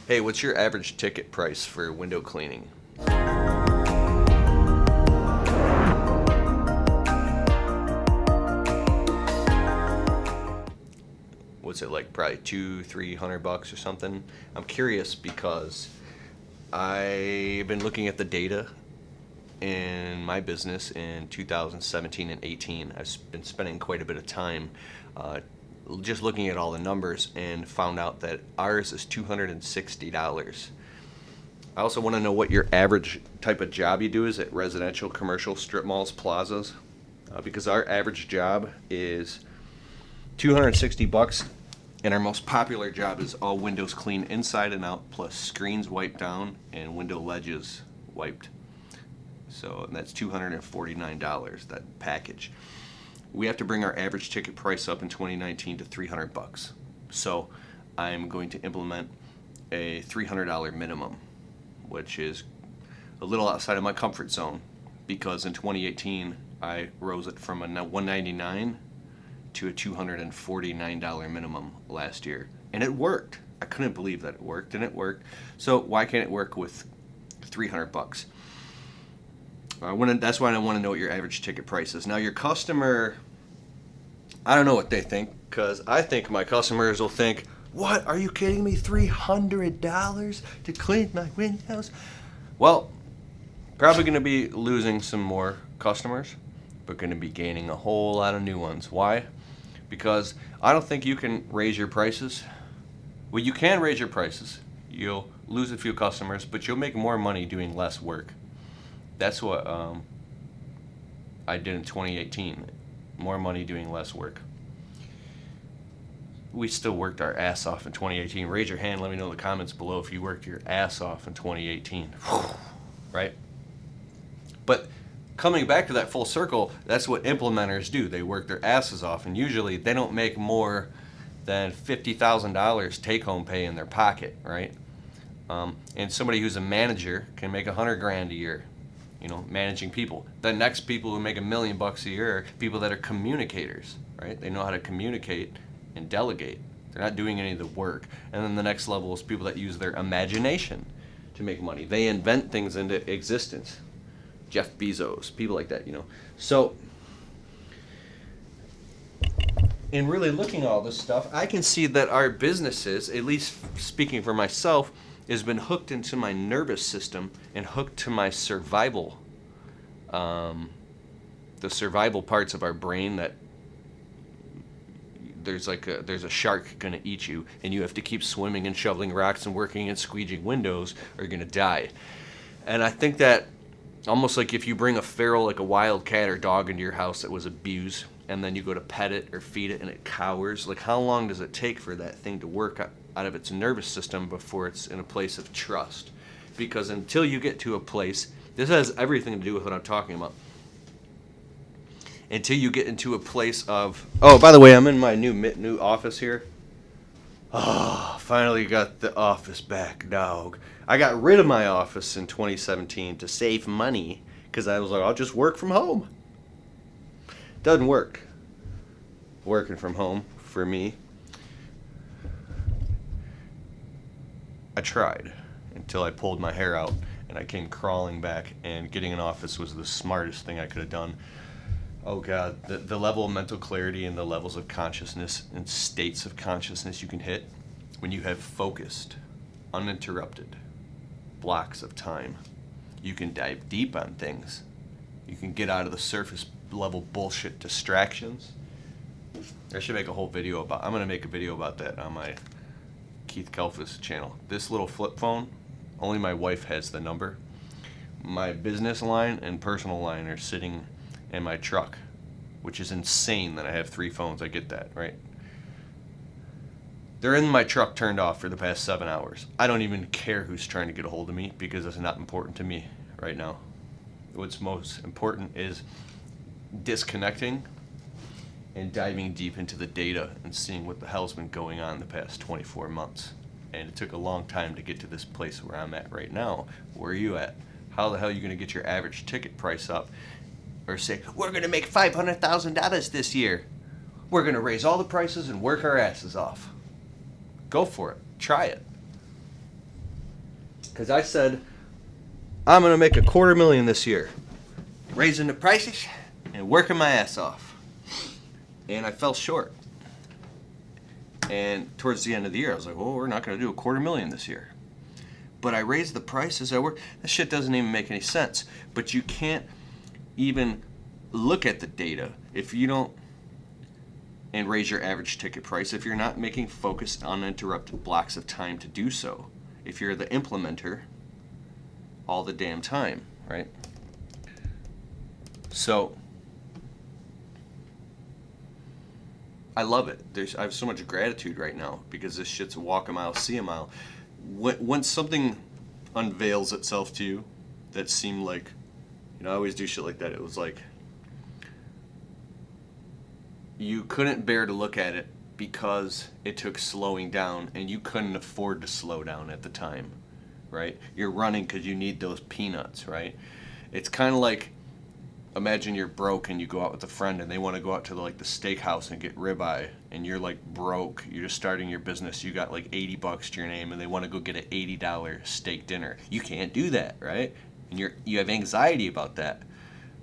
Hey, what's your average ticket price for window cleaning? What's it like? Probably $200-300 or something. I'm curious because I've been looking at the data in my business in 2017 and 18. I've been spending quite a bit of time just looking at all the numbers and found out that ours is $260. I also want to know what your average type of job you do is at residential, commercial, strip malls, plazas, because our average job is $260, and our most popular job is all windows cleaned inside and out, plus screens wiped down and window ledges wiped. So that's $249, that package. We have to bring our average ticket price up in 2019 to $300. So I'm going to implement a $300 minimum, which is a little outside of my comfort zone, because in 2018 I rose it from a $199 to a $249 minimum last year, and it worked. I couldn't believe that it worked, and it worked. So why can't it work with $300? That's why I want to know what your average ticket price is. Now, your customer, I don't know what they think, because I think my customers will think, what, are you kidding me, $300 to clean my windows? Well, probably going to be losing some more customers, but going to be gaining a whole lot of new ones. Why? Because I don't think you can raise your prices. Well, you can raise your prices. You'll lose a few customers, but you'll make more money doing less work. That's what I did in 2018. More money doing less work. We still worked our ass off in 2018. Raise your hand. Let me know in the comments below if you worked your ass off in 2018. Right? But coming back to that full circle, that's what implementers do. They work their asses off, and usually they don't make more than $50,000 take-home pay in their pocket, right? And somebody who's a manager can make $100,000 a year. Managing people. The next people who make $1 million a year are people that are communicators, right? They know how to communicate and delegate. They're not doing any of the work. And then the next level is people that use their imagination to make money. They invent things into existence. Jeff Bezos, people like that, So, in really looking at all this stuff, I can see that our businesses, at least speaking for myself, has been hooked into my nervous system and hooked to my survival, the survival parts of our brain, that there's a shark gonna eat you, and you have to keep swimming and shoveling rocks and working and squeegeeing windows, or you're gonna die. And I think that almost like if you bring a feral, like a wild cat or dog into your house that was abused, and then you go to pet it or feed it and it cowers, like how long does it take for that thing to work out of its nervous system before it's in a place of trust? Because until you get to a place, this has everything to do with what I'm talking about. Until you get into a place of, oh, by the way, I'm in my new office here. Oh, finally got the office back, dog. I got rid of my office in 2017 to save money, because I was like, I'll just work from home. Doesn't work. Working from home for me. I tried until I pulled my hair out and I came crawling back, and getting an office was the smartest thing I could have done. Oh God, the level of mental clarity and the levels of consciousness and states of consciousness you can hit when you have focused, uninterrupted blocks of time. You can dive deep on things. You can get out of the surface level bullshit distractions. I should make a whole video about, I'm going to make a video about that on my Keith Kalfas channel. This little flip phone, only my wife has the number. My business line and personal line are sitting in my truck, which is insane that I have 3 phones. I get that, right? They're in my truck turned off for the past 7 hours. I don't even care who's trying to get a hold of me, because it's not important to me right now. What's most important is disconnecting and diving deep into the data and seeing what the hell's been going on the past 24 months. And it took a long time to get to this place where I'm at right now. Where are you at? How the hell are you going to get your average ticket price up? Or say, we're going to make $500,000 this year. We're going to raise all the prices and work our asses off. Go for it. Try it. Because I said, I'm going to make $250,000 this year. Raising the prices and working my ass off. And I fell short. And towards the end of the year, I was like, well, we're not going to do $250,000 this year. But I raised the prices. I work. That shit doesn't even make any sense. But you can't even look at the data if you don't, and raise your average ticket price if you're not making focused, uninterrupted blocks of time to do so. If you're the implementer all the damn time, right? So I love it. I have so much gratitude right now because this shit's a walk a mile, see a mile. When something unveils itself to you that seemed like, I always do shit like that. It was like you couldn't bear to look at it because it took slowing down, and you couldn't afford to slow down at the time, right? You're running because you need those peanuts, right? It's kind of like, imagine you're broke and you go out with a friend and they want to go out to the steakhouse and get ribeye, and you're like broke. You're just starting your business. You got like $80 to your name, and they want to go get an $80 steak dinner. You can't do that, right? And you have anxiety about that.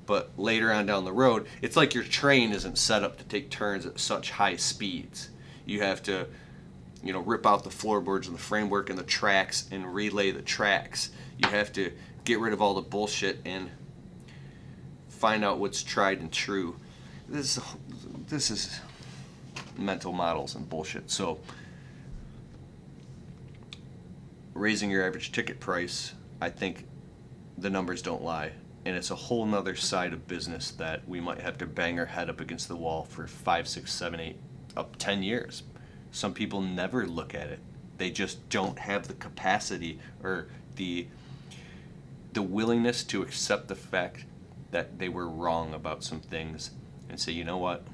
But later on down the road, it's like your train isn't set up to take turns at such high speeds. You have to, rip out the floorboards and the framework and the tracks and relay the tracks. You have to get rid of all the bullshit and find out what's tried and true. This is mental models and bullshit. So raising your average ticket price, I think the numbers don't lie. And it's a whole nother side of business that we might have to bang our head up against the wall for 5, 6, 7, 8, up 10 years. Some people never look at it. They just don't have the capacity or the willingness to accept the fact that they were wrong about some things and say, you know what?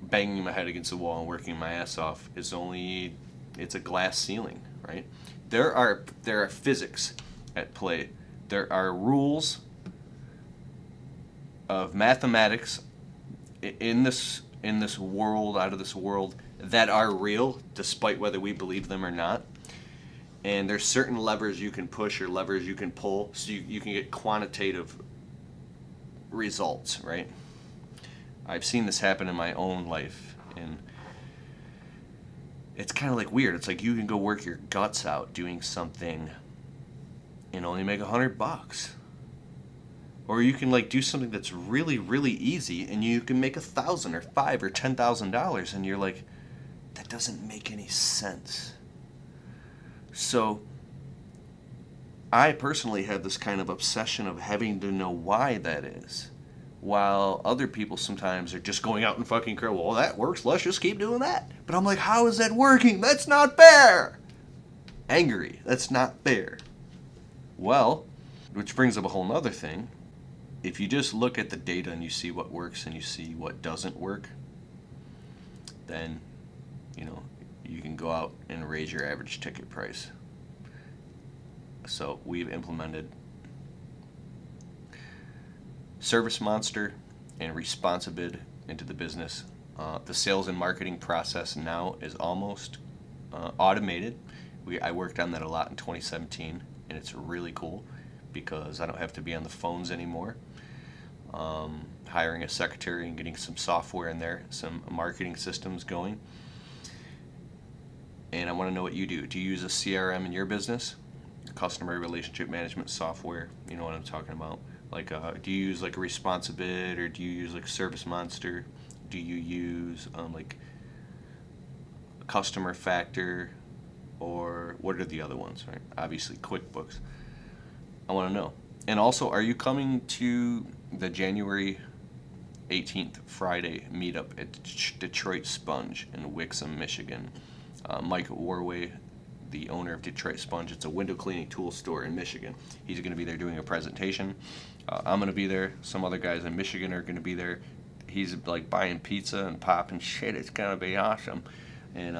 Banging my head against the wall and working my ass off it's a glass ceiling, right? There are physics at play. There are rules of mathematics in this world, out of this world, that are real, despite whether we believe them or not. And there's certain levers you can push or levers you can pull, so you can get quantitative results, right? I've seen this happen in my own life, and it's kind of like weird. It's like you can go work your guts out doing something and only make $100, or you can do something that's really, really easy and you can make $1,000 or $5,000 or $10,000, and you're like, that doesn't make any sense. So I personally have this kind of obsession of having to know why that is, while other people sometimes are just going out and fucking cry, well, that works, let's just keep doing that. But I'm like, how is that working? That's not fair. Angry. That's not fair. Well, which brings up a whole nother thing. If you just look at the data and you see what works and you see what doesn't work, then, you can go out and raise your average ticket price. So we've implemented Service Monster and Responsibid into the business. The sales and marketing process now is almost automated. I worked on that a lot in 2017. And it's really cool because I don't have to be on the phones anymore. Hiring a secretary and getting some software in there, some marketing systems going. And I want to know what you do. Do you use a CRM in your business? Customer relationship management software. You know what I'm talking about. Do you use a Responsibid, or do you use Service Monster? Do you use Customer Factor? Or what are the other ones, right? Obviously, QuickBooks. I want to know. And also, are you coming to the January 18th, Friday meetup at Detroit Sponge in Wixom, Michigan? Mike Warway, the owner of Detroit Sponge, it's a window cleaning tool store in Michigan. He's going to be there doing a presentation. I'm going to be there. Some other guys in Michigan are going to be there. He's buying pizza and pop and shit. It's going to be awesome. And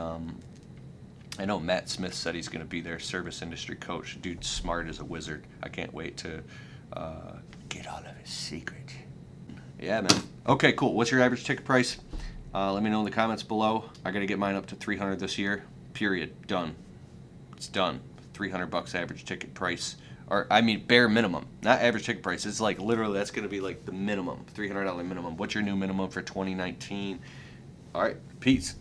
I know Matt Smith said he's going to be there, service industry coach. Dude, smart as a wizard. I can't wait to get all of his secrets. Yeah, man. Okay, cool. What's your average ticket price? Let me know in the comments below. I got to get mine up to $300 this year. Period. Done. It's done. $300 average ticket price. Or, I mean, bare minimum. Not average ticket price. It's like literally that's going to be like the minimum. $300 minimum. What's your new minimum for 2019? All right. Peace.